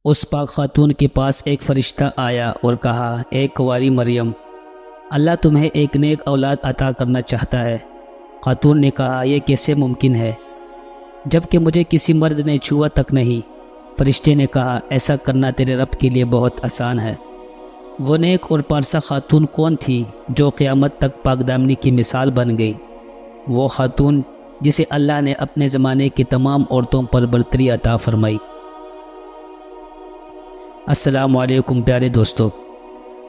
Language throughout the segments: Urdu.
اس پاک خاتون کے پاس ایک فرشتہ آیا اور کہا، اے کنواری مریم، اللہ تمہیں ایک نیک اولاد عطا کرنا چاہتا ہے۔ خاتون نے کہا، یہ کیسے ممکن ہے جب کہ مجھے کسی مرد نے چھوا تک نہیں؟ فرشتے نے کہا، ایسا کرنا تیرے رب کے لیے بہت آسان ہے۔ وہ نیک اور پارسا خاتون کون تھی جو قیامت تک پاک دامنی کی مثال بن گئی؟ وہ خاتون جسے اللہ نے اپنے زمانے کی تمام عورتوں پر برتری عطا فرمائی۔ السلام علیکم پیارے دوستو۔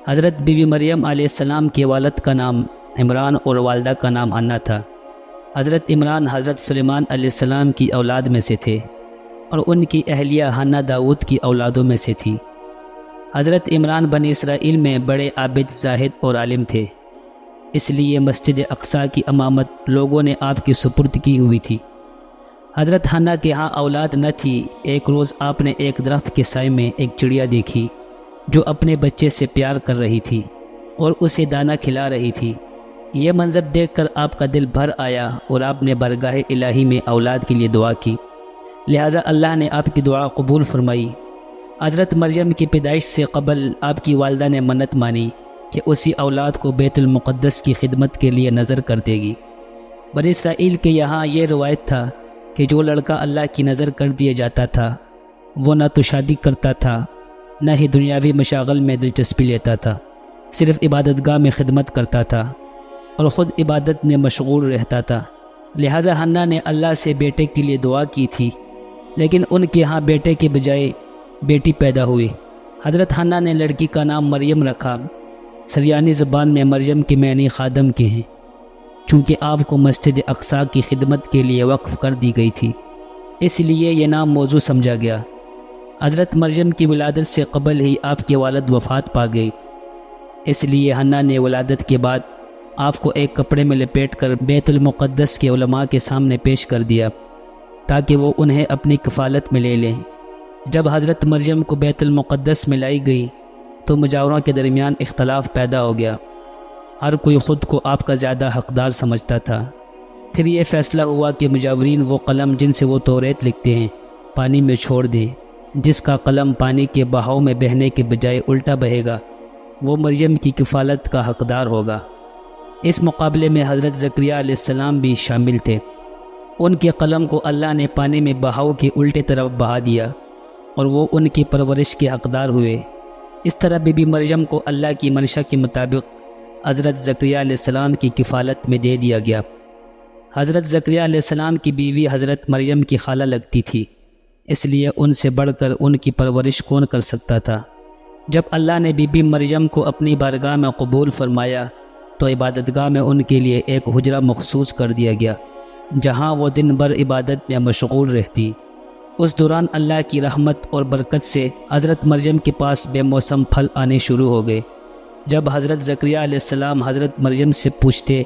حضرت بی بی مریم علیہ السلام کے والد کا نام عمران اور والدہ کا نام حنا تھا۔ حضرت عمران حضرت سلیمان علیہ السلام کی اولاد میں سے تھے اور ان کی اہلیہ حنا داؤد کی اولادوں میں سے تھی۔ حضرت عمران بنی اسرائیل میں بڑے عابد، زاہد اور عالم تھے، اس لیے مسجد اقصیٰ کی امامت لوگوں نے آپ کی سپرد کی ہوئی تھی۔ حضرت حنا کے ہاں اولاد نہ تھی۔ ایک روز آپ نے ایک درخت کے سائے میں ایک چڑیا دیکھی جو اپنے بچے سے پیار کر رہی تھی اور اسے دانہ کھلا رہی تھی۔ یہ منظر دیکھ کر آپ کا دل بھر آیا اور آپ نے بارگاہ الہی میں اولاد کے لیے دعا کی، لہٰذا اللہ نے آپ کی دعا قبول فرمائی۔ حضرت مریم کی پیدائش سے قبل آپ کی والدہ نے منت مانی کہ اسی اولاد کو بیت المقدس کی خدمت کے لیے نظر کر دے گی۔ بنی اسرائیل کے یہاں یہ روایت تھا کہ جو لڑکا اللہ کی نظر کر دیا جاتا تھا وہ نہ تو شادی کرتا تھا نہ ہی دنیاوی مشاغل میں دلچسپی لیتا تھا، صرف عبادت گاہ میں خدمت کرتا تھا اور خود عبادت میں مشغول رہتا تھا۔ لہٰذا حنا نے اللہ سے بیٹے کے لیے دعا کی تھی، لیکن ان کے ہاں بیٹے کے بجائے بیٹی پیدا ہوئی۔ حضرت حنا نے لڑکی کا نام مریم رکھا۔ سریانی زبان میں مریم کے معنی خادم کے ہیں، چونکہ آپ کو مسجد اقصیٰ کی خدمت کے لیے وقف کر دی گئی تھی، اس لیے یہ نام موضوع سمجھا گیا۔ حضرت مریم کی ولادت سے قبل ہی آپ کے والد وفات پا گئے، اس لیے حنا نے ولادت کے بعد آپ کو ایک کپڑے میں لپیٹ کر بیت المقدس کے علماء کے سامنے پیش کر دیا تاکہ وہ انہیں اپنی کفالت میں لے لیں۔ جب حضرت مریم کو بیت المقدس میں لائی گئی تو مجاوروں کے درمیان اختلاف پیدا ہو گیا، ہر کوئی خود کو آپ کا زیادہ حقدار سمجھتا تھا۔ پھر یہ فیصلہ ہوا کہ مجاورین وہ قلم جن سے وہ توریت لکھتے ہیں پانی میں چھوڑ دیں، جس کا قلم پانی کے بہاؤ میں بہنے کے بجائے الٹا بہے گا وہ مریم کی کفالت کا حقدار ہوگا۔ اس مقابلے میں حضرت زکریا علیہ السلام بھی شامل تھے۔ ان کے قلم کو اللہ نے پانی میں بہاؤ کے الٹے طرف بہا دیا اور وہ ان کی پرورش کے حقدار ہوئے۔ اس طرح بی بی مریم کو اللہ کی منشا کے مطابق حضرت زکریا علیہ السلام کی کفالت میں دے دیا گیا۔ حضرت زکریا علیہ السلام کی بیوی حضرت مریم کی خالہ لگتی تھی، اس لیے ان سے بڑھ کر ان کی پرورش کون کر سکتا تھا۔ جب اللہ نے بی بی مریم کو اپنی بارگاہ میں قبول فرمایا تو عبادت گاہ میں ان کے لیے ایک حجرہ مخصوص کر دیا گیا جہاں وہ دن بھر عبادت میں مشغول رہتی۔ اس دوران اللہ کی رحمت اور برکت سے حضرت مریم کے پاس بے موسم پھل آنے شروع ہو گئے۔ جب حضرت زکریا علیہ السلام حضرت مریم سے پوچھتے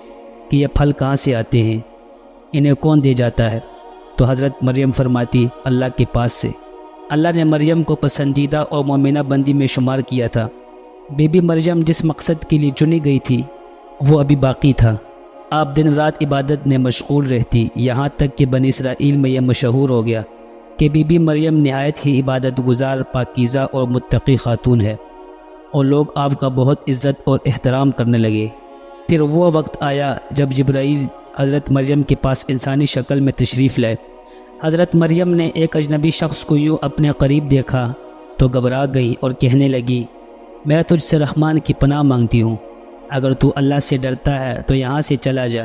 کہ یہ پھل کہاں سے آتے ہیں، انہیں کون دے جاتا ہے، تو حضرت مریم فرماتی، اللہ کے پاس سے۔ اللہ نے مریم کو پسندیدہ اور مومنہ بندی میں شمار کیا تھا۔ بی بی مریم جس مقصد کے لیے چنی گئی تھی وہ ابھی باقی تھا۔ آپ دن رات عبادت میں مشغول رہتی، یہاں تک کہ بنی اسرائیل میں یہ مشہور ہو گیا کہ بی بی مریم نہایت ہی عبادت گزار، پاکیزہ اور متقی خاتون ہے، اور لوگ آپ کا بہت عزت اور احترام کرنے لگے۔ پھر وہ وقت آیا جب جبرائیل حضرت مریم کے پاس انسانی شکل میں تشریف لائے۔ حضرت مریم نے ایک اجنبی شخص کو یوں اپنے قریب دیکھا تو گھبرا گئی اور کہنے لگی، میں تجھ سے رحمان کی پناہ مانگتی ہوں، اگر تو اللہ سے ڈرتا ہے تو یہاں سے چلا جا۔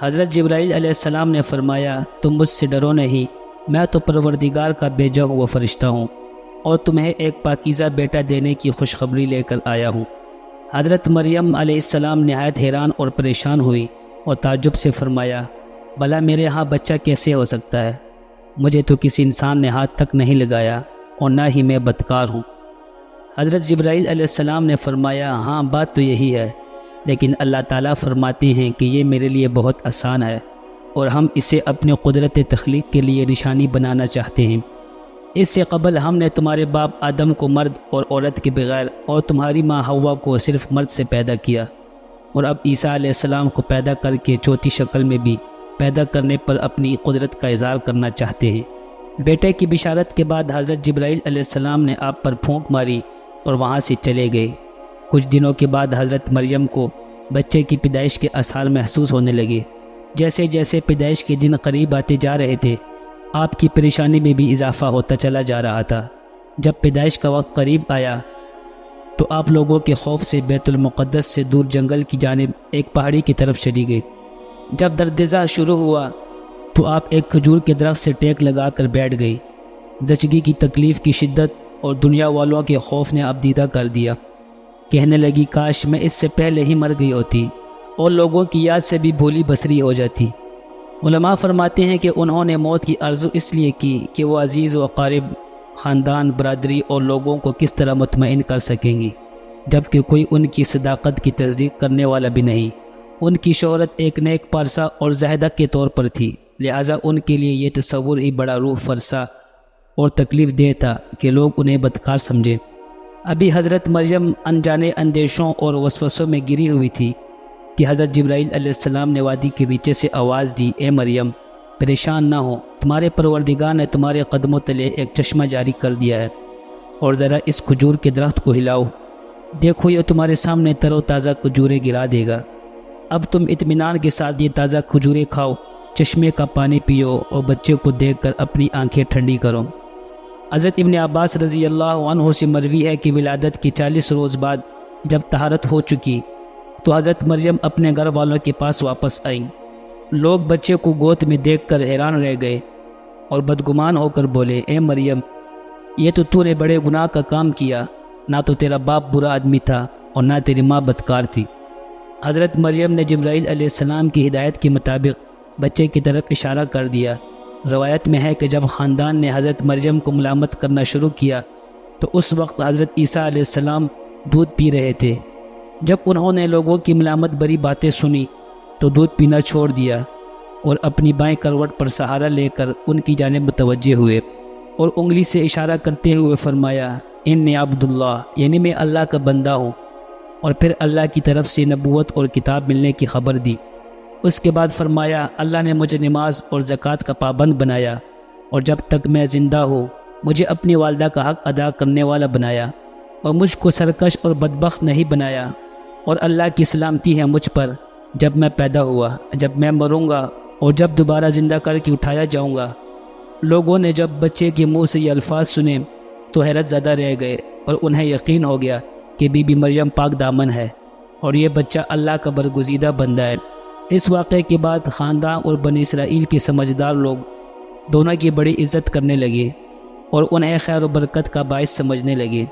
حضرت جبرائیل علیہ السلام نے فرمایا، تم مجھ سے ڈرو نہیں، میں تو پروردگار کا بھیجا ہوا فرشتہ ہوں اور تمہیں ایک پاکیزہ بیٹا دینے کی خوشخبری لے کر آیا ہوں۔ حضرت مریم علیہ السلام نہایت حیران اور پریشان ہوئی اور تعجب سے فرمایا، بھلا میرے ہاں بچہ کیسے ہو سکتا ہے؟ مجھے تو کسی انسان نے ہاتھ تک نہیں لگایا اور نہ ہی میں بدکار ہوں۔ حضرت جبرائیل علیہ السلام نے فرمایا، ہاں بات تو یہی ہے، لیکن اللہ تعالیٰ فرماتے ہیں کہ یہ میرے لیے بہت آسان ہے اور ہم اسے اپنے قدرت تخلیق کے لیے نشانی بنانا چاہتے ہیں۔ اس سے قبل ہم نے تمہارے باپ آدم کو مرد اور عورت کے بغیر اور تمہاری ماں حوا کو صرف مرد سے پیدا کیا، اور اب عیسیٰ علیہ السلام کو پیدا کر کے چوتھی شکل میں بھی پیدا کرنے پر اپنی قدرت کا اظہار کرنا چاہتے ہیں۔ بیٹے کی بشارت کے بعد حضرت جبرائیل علیہ السلام نے آپ پر پھونک ماری اور وہاں سے چلے گئے۔ کچھ دنوں کے بعد حضرت مریم کو بچے کی پیدائش کے آثار محسوس ہونے لگے۔ جیسے جیسے پیدائش کے دن قریب آتے جا رہے تھے، آپ کی پریشانی میں بھی اضافہ ہوتا چلا جا رہا تھا۔ جب پیدائش کا وقت قریب آیا تو آپ لوگوں کے خوف سے بیت المقدس سے دور جنگل کی جانب ایک پہاڑی کی طرف چلی گئی۔ جب دردزا شروع ہوا تو آپ ایک کھجور کے درخت سے ٹیک لگا کر بیٹھ گئی۔ زچگی کی تکلیف کی شدت اور دنیا والوں کے خوف نے آپ دیدہ کر دیا۔ کہنے لگی کاش میں اس سے پہلے ہی مر گئی ہوتی اور لوگوں کی یاد سے بھی بھولی بسری ہو جاتی۔ علماء فرماتے ہیں کہ انہوں نے موت کی آرزو اس لیے کی کہ وہ عزیز و اقارب، خاندان، برادری اور لوگوں کو کس طرح مطمئن کر سکیں گی جبکہ کوئی ان کی صداقت کی تصدیق کرنے والا بھی نہیں۔ ان کی شہرت ایک نیک پارسا اور زاہدہ کے طور پر تھی، لہٰذا ان کے لیے یہ تصور ہی بڑا روح فرسا اور تکلیف دہ تھا کہ لوگ انہیں بدکار سمجھے۔ ابھی حضرت مریم انجانے اندیشوں اور وسوسوں میں گری ہوئی تھی کہ حضرت جبرائیل علیہ السلام نے وادی کے پیچھے سے آواز دی، اے مریم پریشان نہ ہو، تمہارے پروردگار نے تمہارے قدموں تلے ایک چشمہ جاری کر دیا ہے، اور ذرا اس کھجور کے درخت کو ہلاؤ، دیکھو یہ تمہارے سامنے تر و تازہ کھجوریں گرا دے گا۔ اب تم اطمینان کے ساتھ یہ تازہ کھجوریں کھاؤ، چشمے کا پانی پیو اور بچے کو دیکھ کر اپنی آنکھیں ٹھنڈی کرو۔ حضرت ابن عباس رضی اللہ عنہ سے مروی ہے کہ ولادت کے 40 روز بعد جب طہارت ہو چکی تو حضرت مریم اپنے گھر والوں کے پاس واپس آئیں۔ لوگ بچے کو گود میں دیکھ کر حیران رہ گئے اور بدگمان ہو کر بولے، اے مریم یہ تو نے بڑے گناہ کا کام کیا، نہ تو تیرا باپ برا آدمی تھا اور نہ تیری ماں بدکار تھی۔ حضرت مریم نے جبرائیل علیہ السلام کی ہدایت کے مطابق بچے کی طرف اشارہ کر دیا۔ روایت میں ہے کہ جب خاندان نے حضرت مریم کو ملامت کرنا شروع کیا تو اس وقت حضرت عیسیٰ علیہ السلام دودھ پی رہے تھے۔ جب انہوں نے لوگوں کی ملامت بری باتیں سنی تو دودھ پینا چھوڑ دیا اور اپنی بائیں کروٹ پر سہارا لے کر ان کی جانب متوجہ ہوئے اور انگلی سے اشارہ کرتے ہوئے فرمایا، انی عبداللہ، یعنی میں اللہ کا بندہ ہوں، اور پھر اللہ کی طرف سے نبوت اور کتاب ملنے کی خبر دی۔ اس کے بعد فرمایا، اللہ نے مجھے نماز اور زکوٰۃ کا پابند بنایا اور جب تک میں زندہ ہوں مجھے اپنی والدہ کا حق ادا کرنے والا بنایا اور مجھ کو سرکش اور بدبخت نہیں بنایا، اور اللہ کی سلامتی ہے مجھ پر جب میں پیدا ہوا، جب میں مروں گا اور جب دوبارہ زندہ کر کے اٹھایا جاؤں گا۔ لوگوں نے جب بچے کے منہ سے یہ الفاظ سنے تو حیرت زدہ رہ گئے اور انہیں یقین ہو گیا کہ بی بی مریم پاک دامن ہے اور یہ بچہ اللہ کا برگزیدہ بندہ ہے۔ اس واقعے کے بعد خاندان اور بنی اسرائیل کے سمجھدار لوگ دونوں کی بڑی عزت کرنے لگے اور انہیں خیر و برکت کا باعث سمجھنے لگے۔